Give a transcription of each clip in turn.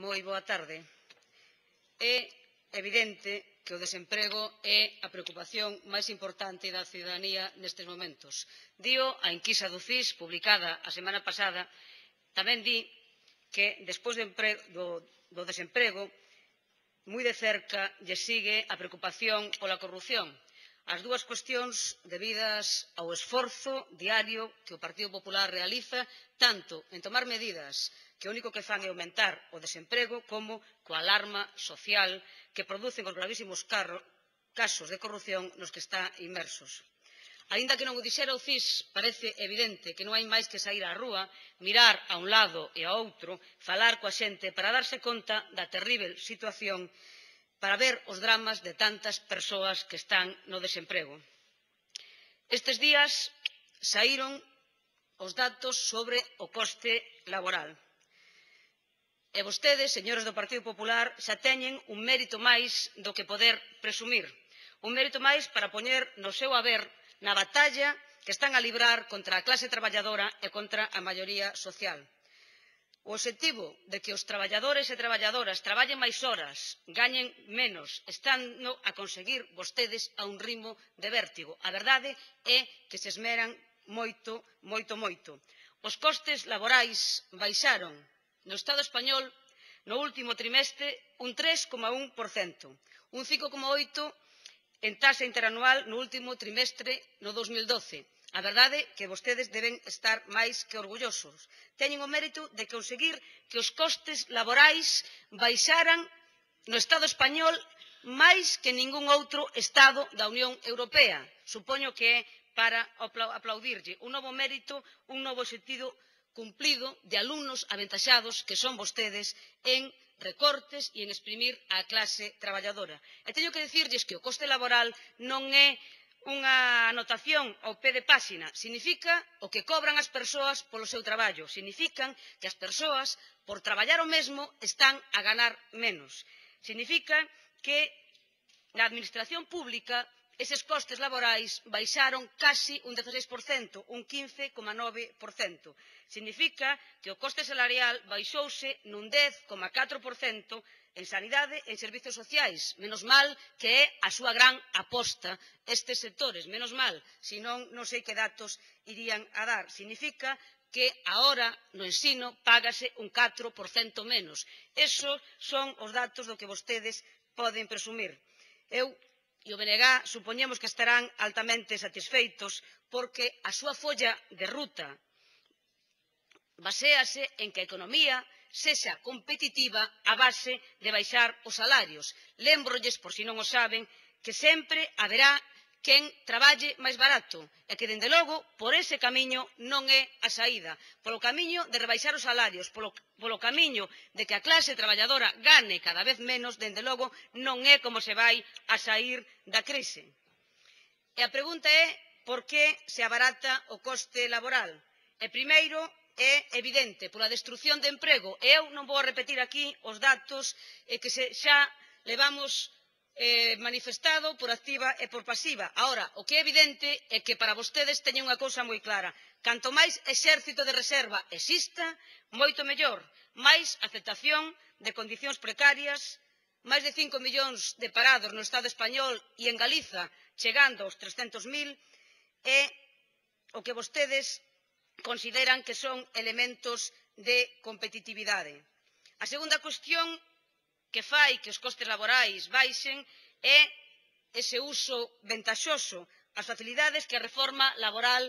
Moi boa tarde. É evidente que o desemprego é a preocupación máis importante da cidadanía nestes momentos. Dío a enquisa do CIS, publicada a semana pasada, tamén di que despois do desemprego, moi de cerca lle sigue a preocupación pola corrupción. As dúas cuestións debidas ao esforzo diario que o Partido Popular realiza tanto en tomar medidas que o único que fan é aumentar o desemprego como coa alarma social que producen os gravísimos casos de corrupción nos que está inmersos. Aínda que non o dixera o CIS, parece evidente que non hai máis que saír á rúa, mirar a un lado e a outro, falar coa xente para darse conta da terríbel situación, para ver os dramas de tantas persoas que están no desemprego. Estes días saíron os datos sobre o coste laboral. E vostedes, señores do Partido Popular, xa teñen un mérito máis do que poder presumir. Un mérito máis para poñer no seu haber na batalla que están a librar contra a clase traballadora e contra a maioría social. O obxectivo de que os traballadores e traballadoras traballen máis horas, gañen menos, están a conseguir vostedes a un ritmo de vértigo. A verdade é que se esmeran moito, moito, moito. Os costes laborais baixaron no Estado español no último trimestre un 3,1%, un 5,8% en taxa interanual no último trimestre no 2012. A verdade é que vostedes deben estar máis que orgullosos. Teñen o mérito de conseguir que os costes laborais baixaran no Estado español máis que ningún outro Estado da Unión Europea. Supoño que é para aplaudirlle un novo mérito, un novo sentido cumplido de alumnos aventaxados que son vostedes en recortes e en exprimir a clase traballadora. E teño que dicirlles que o coste laboral non é unha anotación ao pé de páxina, significa o que cobran as persoas polo seu traballo, significan que as persoas, por traballar o mesmo, están a ganar menos. Significa que na administración pública eses costes laborais baixaron casi un 16%, un 15,9%. Significa que o coste salarial baixouse nun 10,4% en sanidade e en servizos sociais. Menos mal que é a súa gran aposta estes sectores. Menos mal, senón non sei que datos irían a dar. Significa que agora no ensino págase un 4% menos. Esos son os datos do que vostedes poden presumir. Eu e o BNG supoñemos que estarán altamente satisfeitos porque a súa folla de ruta baséase en que a economía sexa competitiva a base de baixar os salarios. Lémbrolles, por si non o saben, que sempre haberá quen traballe máis barato e que, dende logo, por ese camiño non é a saída. Polo camiño de rebaixar os salarios, polo camiño de que a clase traballadora gane cada vez menos, dende logo, non é como se vai a saír da crise. E a pregunta é por que se abarata o coste laboral. E primeiro, é evidente, pola destrucción de emprego. E eu non vou repetir aquí os datos que xa levamos manifestado por activa e por pasiva. Ahora, o que é evidente é que para vostedes teñen unha cousa moi clara. Canto máis exército de reserva exista, moito mellor. Mais aceptación de condicións precarias, máis de 5 millóns de parados no Estado español e en Galiza chegando aos 300.000 é o que vostedes consideran que son elementos de competitividade. A segunda cuestión que fai que os costes laborais baixen é ese uso ventaxoso, as facilidades que a reforma laboral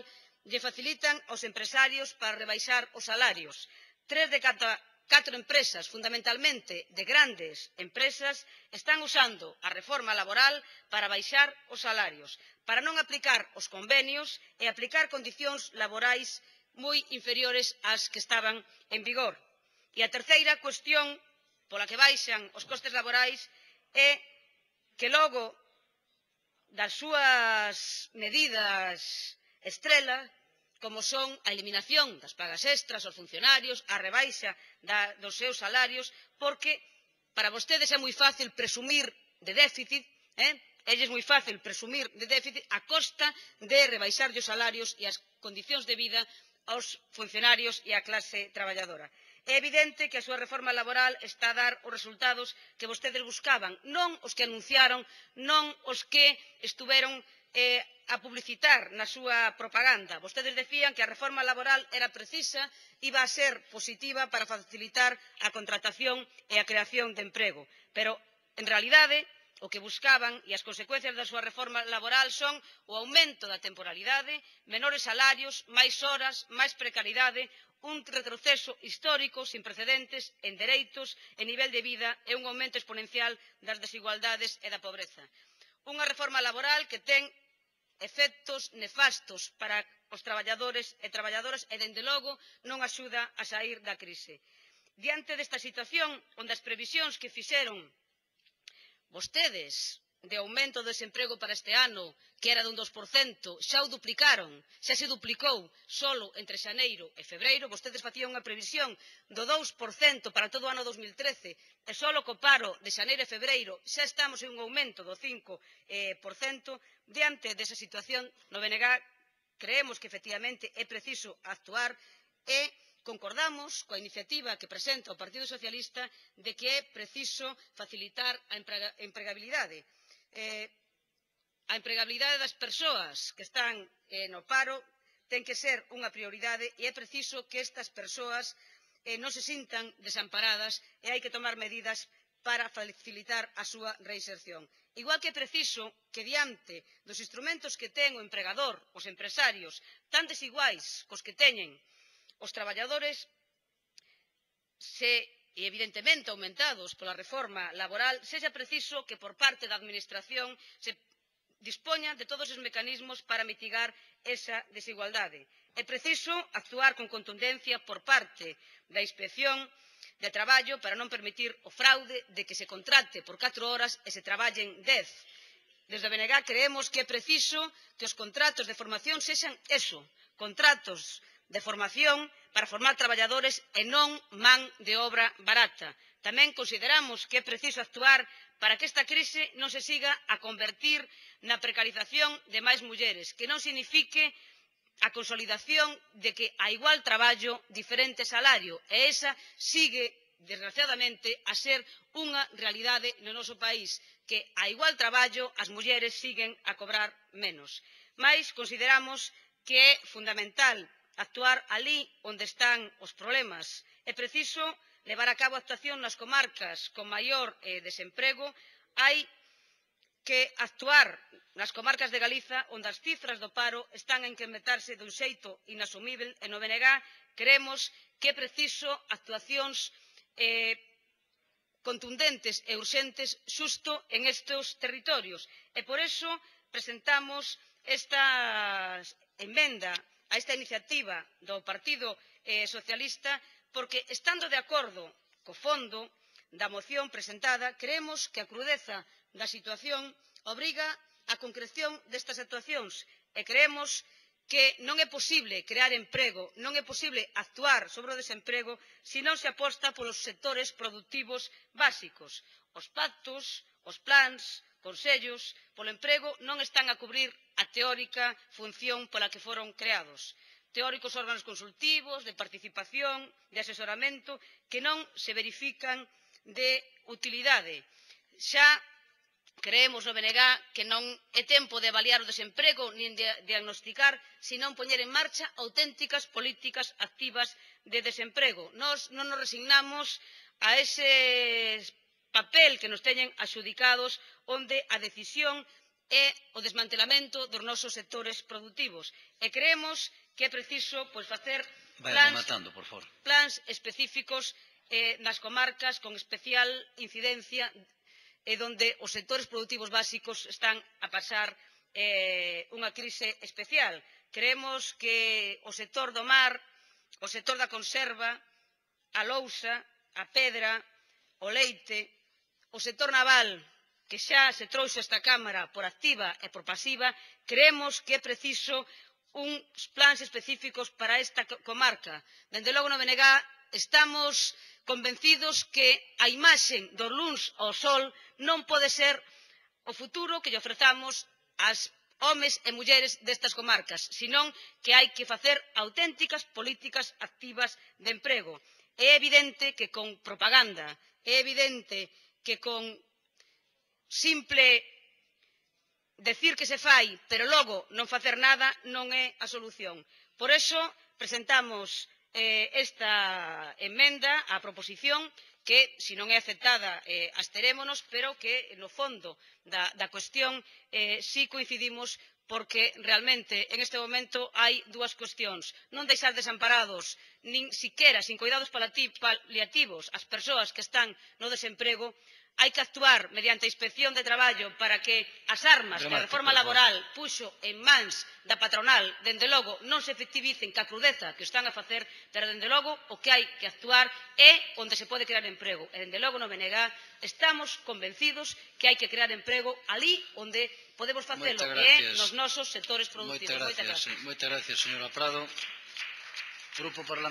lle facilitan aos empresarios para rebaixar os salarios. 3 de cada 4 empresas, fundamentalmente de grandes empresas, están usando a reforma laboral para baixar os salarios, para non aplicar os convenios e aplicar condicións laborais moi inferiores ás que estaban en vigor. E a terceira cuestión pola que baixan os costes laborais é que logo das súas medidas estrela, como son a eliminación das pagas extras aos funcionarios, a rebaixa dos seus salarios, porque para vostedes é moi fácil presumir de déficit, é moi fácil presumir de déficit a costa de rebaixar os salarios e as condicións de vida aos funcionarios e á clase traballadora. É evidente que a súa reforma laboral está a dar os resultados que vostedes buscaban, non os que anunciaron, non os que estuveron a publicitar na súa propaganda. Vostedes decían que a reforma laboral era precisa, iba a ser positiva para facilitar a contratación e a creación de emprego. Pero, en realidade, o que buscaban e as consecuencias da súa reforma laboral son o aumento da temporalidade, menores salarios, máis horas, máis precariedade, un retroceso histórico sin precedentes en dereitos, en nivel de vida e un aumento exponencial das desigualdades e da pobreza. Unha reforma laboral que ten efectos nefastos para os traballadores e traballadoras e, dende logo, non axuda a saír da crise. Diante desta situación, onde as previsións que fixeron vostedes de aumento do desemprego para este ano, que era dun 2%, xa o duplicaron, xa se duplicou solo entre xaneiro e febreiro, vostedes facían unha previsión do 2% para todo o ano 2013, e solo co paro de xaneiro e febreiro xa estamos en un aumento do 5%, diante desa situación no BNG creemos que efectivamente é preciso actuar e concordamos coa iniciativa que presenta o Partido Socialista de que é preciso facilitar a empregabilidade. A empregabilidade das persoas que están no paro ten que ser unha prioridade e é preciso que estas persoas non se sintan desamparadas e hai que tomar medidas para facilitar a súa reinserción. Igual que é preciso que diante dos instrumentos que ten o empregador, os empresarios, tan desiguais cos que teñen os traballadores, e evidentemente aumentados pola reforma laboral, sexa preciso que por parte da Administración se dispoña de todos os mecanismos para mitigar esa desigualdade. É preciso actuar con contundencia por parte da Inspección de Traballo para non permitir o fraude de que se contrate por 4 horas e se traballen 10. Desde o BNG creemos que é preciso que os contratos de formación sexan eso, contratos de formación para formar traballadores e non man de obra barata. Tamén consideramos que é preciso actuar para que esta crise non se siga a convertir na precarización de máis mulleres, que non signifique a consolidación de que a igual traballo, diferente salario, e esa sigue, desgraciadamente, a ser unha realidade no noso país, que a igual traballo as mulleres siguen a cobrar menos. Mais consideramos que é fundamental actuar alí onde están os problemas. É preciso levar a cabo actuación nas comarcas con maior desemprego. Hai que actuar nas comarcas de Galiza onde as cifras do paro están a incrementarse dun xeito inasumível e no BNG creemos que é preciso actuacións contundentes e urxentes xusto en estes territorios. E por iso presentamos esta emenda a esta iniciativa do Partido Socialista, porque, estando de acordo co fondo da moción presentada, creemos que a crudeza da situación obriga á concreción destas actuacións e creemos que non é posible crear emprego, non é posible actuar sobre o desemprego se non se aposta polos sectores productivos básicos. Os pactos, os plans, consellos polo emprego non están a cubrir a teórica función pola que foron creados. Teóricos órganos consultivos, de participación, de asesoramento, que non se verifican de utilidade. Xa creemos no BNG que non é tempo de avaliar o desemprego nin de diagnosticar, senón poñer en marcha auténticas políticas activas de desemprego. Nós non nos resignamos a ese papel que nos teñen adxudicados onde a decisión é o desmantelamento dos nosos sectores productivos. E creemos que é preciso facer plans específicos nas comarcas con especial incidencia e onde os sectores productivos básicos están a pasar unha crise especial. Creemos que o sector do mar, o sector da conserva, a lousa, a pedra, o leite, o sector naval, que xa se trouxo a esta Cámara por activa e por pasiva, creemos que é preciso uns plans específicos para esta comarca. Dende logo no BNG estamos convencidos que a imaxe dos luns ao sol non pode ser o futuro que lle ofrezamos ás homes e mulleres destas comarcas, senón que hai que facer auténticas políticas activas de emprego. É evidente que con propaganda, é evidente que con simple decir que se fai, pero logo non facer nada, non é a solución. Por iso presentamos esta emenda á proposición que, se non é aceptada, absterémonos, pero que, no fondo da cuestión, sí coincidimos porque realmente en este momento hai dúas cuestións. Non deixar desamparados, nin siquera sin cuidados paliativos, as persoas que están no desemprego. Hai que actuar mediante a Inspección de Traballo para que as armas que a reforma laboral puxo en mans da patronal, dende logo, non se efectivicen ca crudeza que están a facer, pero, dende logo, o que hai que actuar é onde se pode crear emprego. E, dende logo, no BNG, estamos convencidos que hai que crear emprego ali onde podemos facelo, que é nos nosos sectores produtivos. Moitas gracias, señora Prado. Grupo Parlamentario